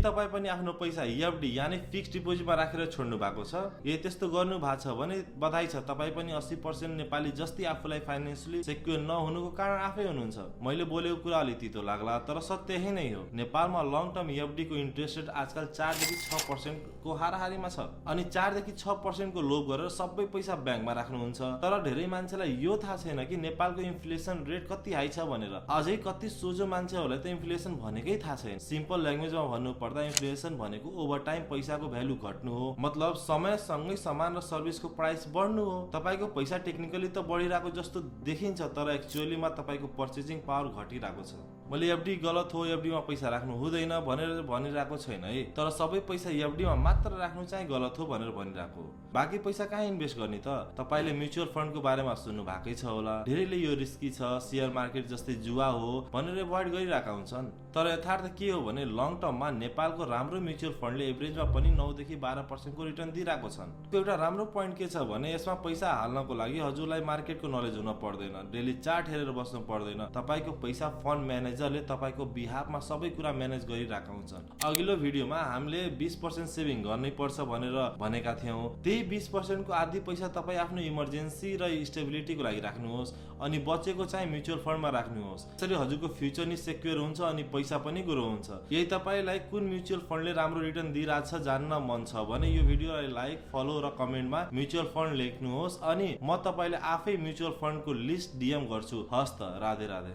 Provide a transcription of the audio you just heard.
तपाई पनि आफ्नो पैसा एफडी यानी फिक्स्ड डिपोजिटमा राखेर छोड्नु भएको छ? यदि त्यस्तो गर्नु भएको छ भने बधाई छ, तपाई पनि 80% नेपाली जस्तै आफूलाई फाइनान्शियली सिक्योर नहुनुको कारण आफै हुनुहुन्छ। मैले बोलेको कुरा अलि तितो लाग्ला तर सत्य यही नै हो। नेपालमा लङ टर्म एफडी को इन्ट्रेस्ट रेट आजकल 4 देखि 6% को हाराहारीमा छ अनि 4 देखि 6% को लोभ गरेर सबै पैसा ब्याङ्कमा राख्नुहुन्छ। तर धेरै मान्छेलाई यो थाहा छैन कि नेपालको इन्फ्लेसन रेट कति हाई छ भनेर। अझै कति सोझो मान्छेहरूलाई त इन्फ्लेसन भनेकै थाहा छैन। सिम्पल ल्याङ्ग्वेजमा भन्नु पर्दा इन्फ्लेसन भनेको ओभर टाइम पैसाको भ्यालु घट्नु हो, मतलब समयसँगै सामान र सर्भिसको प्राइस बढ्नु हो। तपाईको पैसा टेक्निकली त बढिरहेको जस्तो देखिन्छ तर एक्चुअलीमा तपाईको पर्चेजिङ पावर घटिरहेको छ। मैले एफडी गलत हो, एफडीमा पैसा राख्नु हुँदैन भनेर भनिरहेको छैन है, तर सबै पैसा एफडीमा मात्र राख्नु चाहिँ गलत हो भनेर भनिरहेको हो। बाँकी पैसा कहाँ इन्भेस्ट गर्ने त? तपाईले म्युचुअल फन्डको बारेमा सुन्नु भएकै छ होला। धेरैले यो रिस्की छ, शेयर मार्केट जस्तै जुवा हो भनेर एभोइड गरिरहेका हुन्छन्। तर यथार्थ के हो भने लङ टर्ममा नेपालको राम्रो म्युचुअल फन्डले एभरेजमा पनि 9 देखि 12% को रिटर्न दिइरहेको छन्। एउटा राम्रो पोइन्ट के छ भने यसमा पैसा हाल्नको लागि हजुरलाई मार्केटको नलेज हुन पर्दैन, डेली चार्ट हेरेर बस्नु पर्दैन। तपाईको पैसा फन्ड म्यानेजरले तपाईको बिहाफमा सबै कुरा म्यानेज गरिरहेका हुन्छन्। अघिल्लो भिडियोमा हामीले 20% सेभिङ गर्नै पर्छ भनेर भनेका थियौं। त्यही 20% को आधी पैसा तपाई आफ्नो इमर्जेन्सी र स्टेबिलिटीको लागि राख्नुहोस् अनि बचेको चाहिँ म्युचुअल फन्डमा राख्नुहोस्। यसरी हजुरको फ्युचर नि सेक्योर हुन्छ अनि पैसा पनि ग्रो हुन्छ। यही तपाईलाई कुन म्युचुअल फन्डले राम्रो रिटर्न दिइरहेछ जान्न मन छ भने यो भिडियोलाई लाइक, फलो र कमेन्टमा म्युचुअल फन्ड लेख्नुहोस् अनि म तपाईलाई आफै म्युचुअल फन्डको लिस्ट डीएम गर्छु। हस्त, राधे राधे।